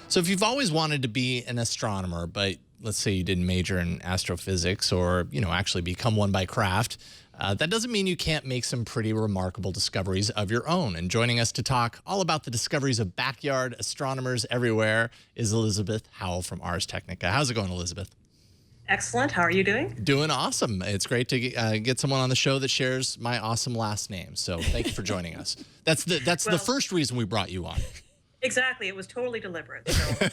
So if you've always wanted to be an astronomer, but let's say you didn't major in astrophysics or, actually become one by craft, that doesn't mean you can't make some pretty remarkable discoveries of your own. And joining us to talk all about the discoveries of backyard astronomers everywhere is Elizabeth Howell from Ars Technica. How's it going, Elizabeth? Excellent. How are you doing? Doing awesome. It's great to get someone on the show that shares my awesome last name. So thank you for joining us. That's the first reason we brought you on. Exactly. It was totally deliberate. So.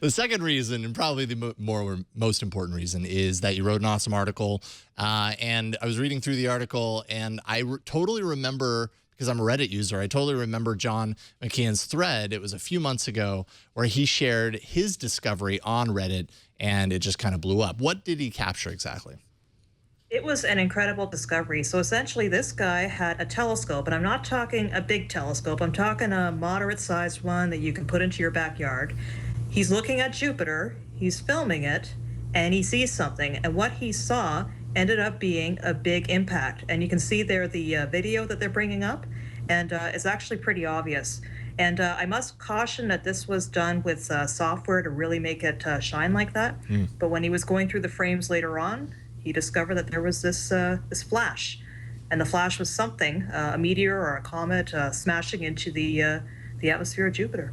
The second reason, and probably the most important reason, is that you wrote an awesome article. And I was reading through the article, and I totally remember, because I'm a Reddit user, I totally remember John McKeon's thread. It was a few months ago where he shared his discovery on Reddit, and it just kind of blew up. What did he capture exactly? It was an incredible discovery. So essentially, this guy had a telescope, and I'm not talking a big telescope. I'm talking a moderate-sized one that you can put into your backyard. He's looking at Jupiter, he's filming it, and he sees something. And what he saw ended up being a big impact. And you can see there the video that they're bringing up, and it's actually pretty obvious. And I must caution that this was done with software to really make it shine like that. But when he was going through the frames later on, he discovered that there was this flash, and the flash was something, a meteor or a comet smashing into the atmosphere of Jupiter.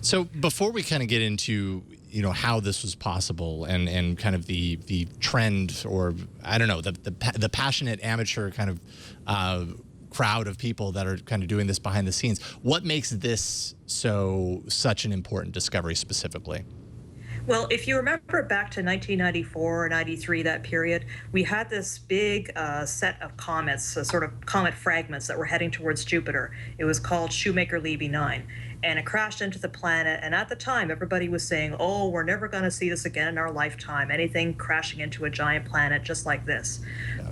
So before we kind of get into how this was possible and kind of the trend, or I don't know, the passionate amateur kind of crowd of people that are kind of doing this behind the scenes, what makes this such an important discovery specifically? Well, if you remember back to 1994 or 93, that period, we had this big set of comets, sort of comet fragments that were heading towards Jupiter. It was called Shoemaker-Levy 9, and it crashed into the planet. And at the time, everybody was saying, oh, we're never going to see this again in our lifetime, anything crashing into a giant planet just like this.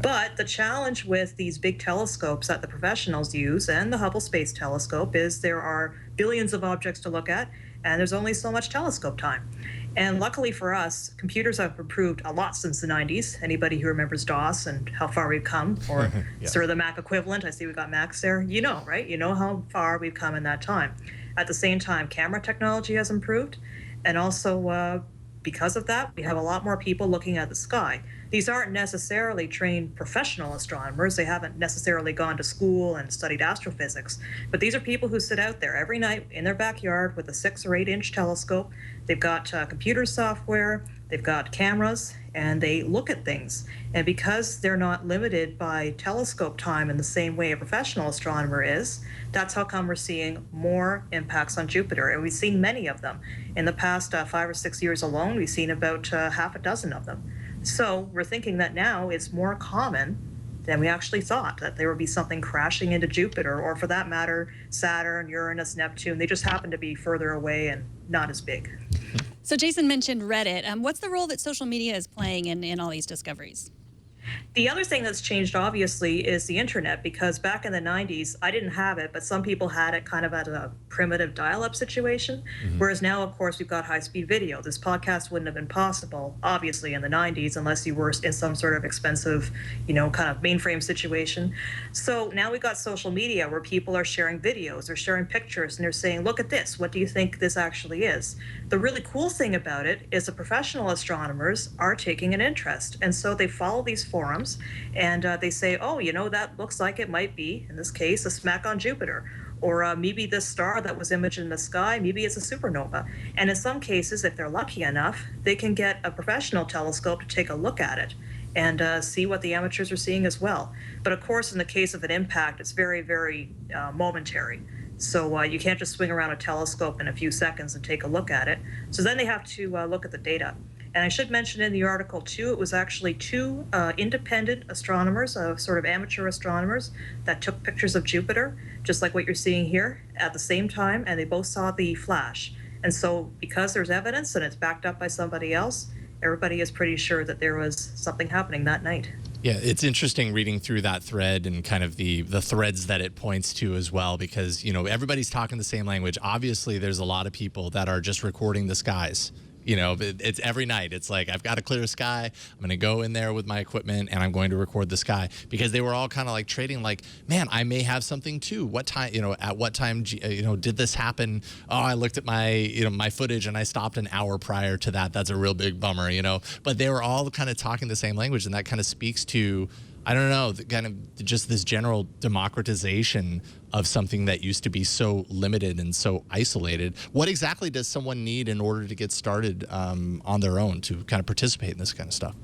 But the challenge with these big telescopes that the professionals use, and the Hubble Space Telescope, is there are billions of objects to look at, and there's only so much telescope time. And luckily for us, computers have improved a lot since the 90s. Anybody who remembers DOS and how far we've come, or Yeah. sort of the Mac equivalent, I see we've got Macs there, right? You know how far we've come in that time. At the same time, camera technology has improved, and also because of that, we have a lot more people looking at the sky. These aren't necessarily trained professional astronomers. They haven't necessarily gone to school and studied astrophysics, but these are people who sit out there every night in their backyard with a 6 or 8 inch telescope. They've got computer software, they've got cameras, and they look at things. And because they're not limited by telescope time in the same way a professional astronomer is, that's how come we're seeing more impacts on Jupiter. And we've seen many of them. In the past 5 or 6 years alone, we've seen about half a dozen of them. So we're thinking that now it's more common than we actually thought, that there would be something crashing into Jupiter, or for that matter, Saturn, Uranus, Neptune. They just happen to be further away and not as big. So Jason mentioned Reddit. What's the role that social media is playing in all these discoveries? The other thing that's changed, obviously, is the internet, because back in the 90s, I didn't have it, but some people had it kind of at a primitive dial-up situation, whereas now, of course, we've got high-speed video. This podcast wouldn't have been possible, obviously, in the 90s, unless you were in some sort of expensive, kind of mainframe situation. So now we've got social media where people are sharing videos, they're sharing pictures, and they're saying, look at this, what do you think this actually is? The really cool thing about it is the professional astronomers are taking an interest, and so they follow these forums, and they say, oh, that looks like it might be, in this case, a smack on Jupiter, or maybe this star that was imaged in the sky, maybe it's a supernova. And in some cases, if they're lucky enough, they can get a professional telescope to take a look at it and see what the amateurs are seeing as well. But of course, in the case of an impact, it's very, very momentary. So you can't just swing around a telescope in a few seconds and take a look at it. So then they have to look at the data. And I should mention in the article, too, it was actually 2 independent astronomers, sort of amateur astronomers, that took pictures of Jupiter, just like what you're seeing here, at the same time, and they both saw the flash. And so because there's evidence and it's backed up by somebody else, everybody is pretty sure that there was something happening that night. Yeah, it's interesting reading through that thread and kind of the threads that it points to as well, because, everybody's talking the same language. Obviously, there's a lot of people that are just recording the skies, You know, it's every night. It's like, I've got a clear sky. I'm going to go in there with my equipment and I'm going to record the sky, because they were all kind of like trading like, man, I may have something too. What time, at what time, did this happen? Oh, I looked at my, my footage and I stopped an hour prior to that. That's a real big bummer, but they were all kind of talking the same language. And that kind of speaks to, I don't know, kind of just this general democratization of something that used to be so limited and so isolated. What exactly does someone need in order to get started on their own to kind of participate in this kind of stuff?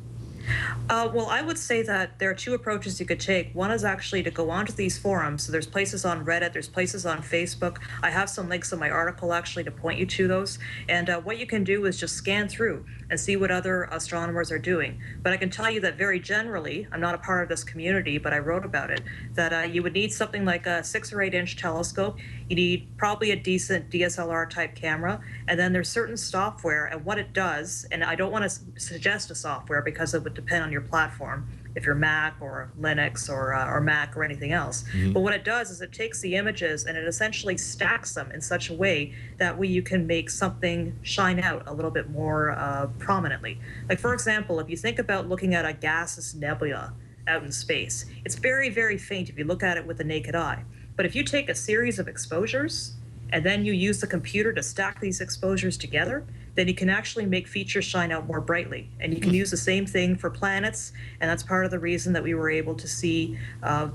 Well, I would say that there are two approaches you could take. One is actually to go onto these forums. So there's places on Reddit, there's places on Facebook. I have some links in my article actually to point you to those. And what you can do is just scan through and see what other astronomers are doing. But I can tell you that very generally, I'm not a part of this community, but I wrote about it, that you would need something like a 6 or 8 inch telescope. You need probably a decent DSLR type camera. And then there's certain software and what it does. And I don't want to suggest a software because it would depend on your platform, if you're Mac or Linux or Mac or anything else. Mm-hmm. But what it does is it takes the images and it essentially stacks them in such a way that way you can make something shine out a little bit more prominently. Like, for example, if you think about looking at a gaseous nebula out in space, it's very, very faint if you look at it with the naked eye. But if you take a series of exposures and then you use the computer to stack these exposures together, then you can actually make features shine out more brightly. And you can use the same thing for planets, and that's part of the reason that we were able to see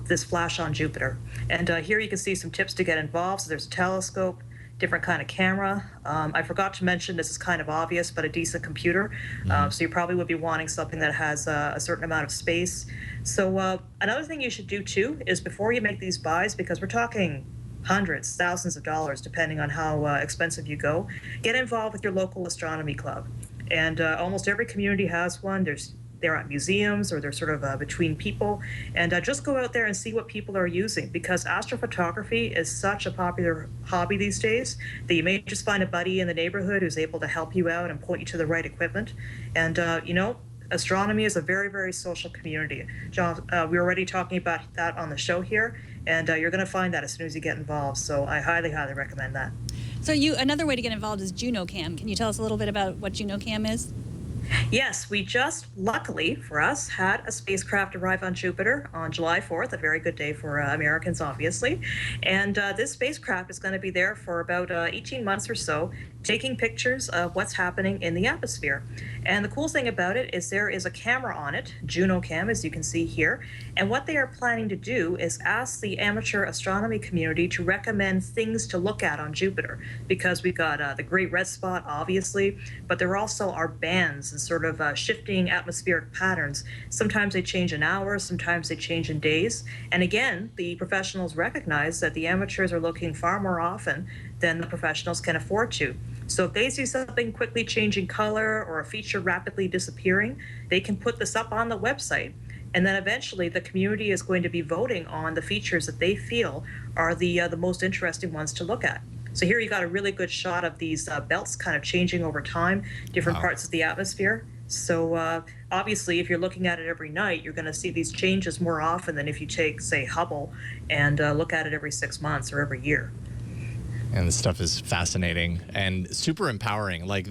this flash on Jupiter. And here you can see some tips to get involved. So there's a telescope, different kind of camera. I forgot to mention, this is kind of obvious, but a decent computer. So you probably would be wanting something that has a certain amount of space. So another thing you should do too is before you make these buys, because we're talking hundreds, thousands of dollars, depending on how expensive you go, get involved with your local astronomy club. And almost every community has one. They're at museums or they're sort of between people. And just go out there and see what people are using, because astrophotography is such a popular hobby these days that you may just find a buddy in the neighborhood who's able to help you out and point you to the right equipment. And, astronomy is a very, very social community. John, we were already talking about that on the show here, and you're going to find that as soon as you get involved. So I highly, highly recommend that. So another way to get involved is Juno Cam. Can you tell us a little bit about what Juno Cam is? Yes, we just, luckily for us, had a spacecraft arrive on Jupiter on July 4th, a very good day for Americans, obviously. And this spacecraft is going to be there for about 18 months or so, taking pictures of what's happening in the atmosphere. And the cool thing about it is there is a camera on it, Juno Cam, as you can see here. And what they are planning to do is ask the amateur astronomy community to recommend things to look at on Jupiter, because we've got the Great Red Spot, obviously, but there also are bands and sort of shifting atmospheric patterns. Sometimes they change in hours, sometimes they change in days. And again, the professionals recognize that the amateurs are looking far more often than the professionals can afford to. So if they see something quickly changing color or a feature rapidly disappearing, they can put this up on the website. And then eventually the community is going to be voting on the features that they feel are the most interesting ones to look at. So here you got a really good shot of these belts kind of changing over time, different parts of the atmosphere. So obviously, if you're looking at it every night, you're going to see these changes more often than if you take, say, Hubble and look at it every 6 months or every year. And this stuff is fascinating and super empowering. Like,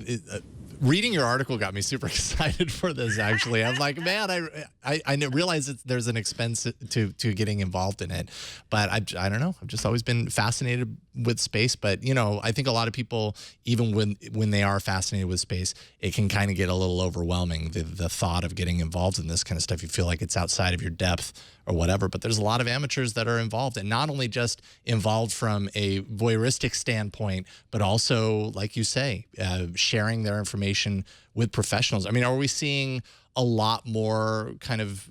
reading your article got me super excited for this, actually. I'm like, man, I realize there's an expense to getting involved in it. But I don't know. I've just always been fascinated with space. But, I think a lot of people, even when they are fascinated with space, it can kind of get a little overwhelming, the thought of getting involved in this kind of stuff. You feel like it's outside of your depth or whatever. But there's a lot of amateurs that are involved, and not only just involved from a voyeuristic standpoint, but also, like you say, sharing their information with professionals. I mean, are we seeing a lot more kind of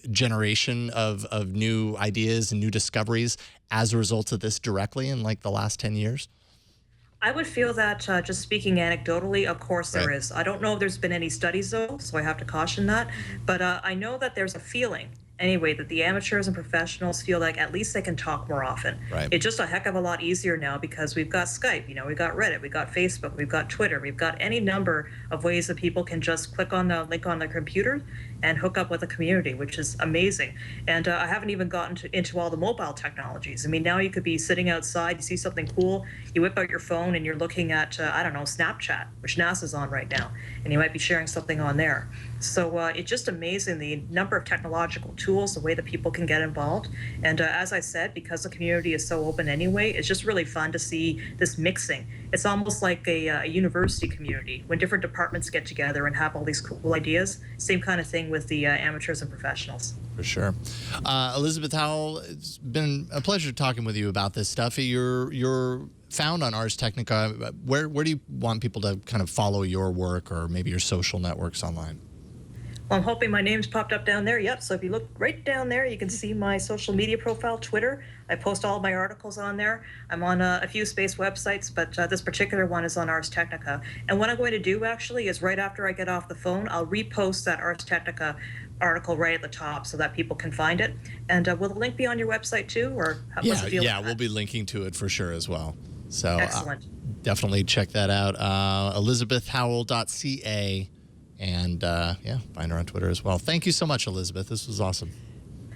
generation of new ideas and new discoveries as a result of this directly in like the last 10 years? I would feel that, just speaking anecdotally, of course there is. I don't know if there's been any studies, though, so I have to caution that. But I know that there's a feeling, anyway, that the amateurs and professionals feel like at least they can talk more often. Right. It's just a heck of a lot easier now because we've got Skype, we've got Reddit, we've got Facebook, we've got Twitter, we've got any number of ways that people can just click on the link on their computer and hook up with a community, which is amazing. And I haven't even gotten into all the mobile technologies. I mean, now you could be sitting outside, you see something cool, you whip out your phone and you're looking at, I don't know, Snapchat, which NASA's on right now, and you might be sharing something on there. So it's just amazing the number of technological tools, the way that people can get involved. And as I said, because the community is so open anyway, it's just really fun to see this mixing. It's almost like a university community when different departments get together and have all these cool ideas. Same kind of thing with the amateurs and professionals. For sure. Elizabeth Howell, it's been a pleasure talking with you about this stuff. You're found on Ars Technica. Where do you want people to kind of follow your work, or maybe your social networks online? Well, I'm hoping my name's popped up down there. Yep. So if you look right down there, you can see my social media profile, Twitter. I post all of my articles on there. I'm on a few space websites, but this particular one is on Ars Technica. And what I'm going to do actually is right after I get off the phone, I'll repost that Ars Technica article right at the top so that people can find it. And will the link be on your website too, or what's the deal? Yeah, we'll be linking to it for sure as well. So excellent. Definitely check that out. ElizabethHowell.ca. And yeah, find her on Twitter as well. Thank you so much, Elizabeth. This was awesome.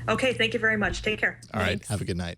Okay, thank you very much. Take care. All right, have a good night.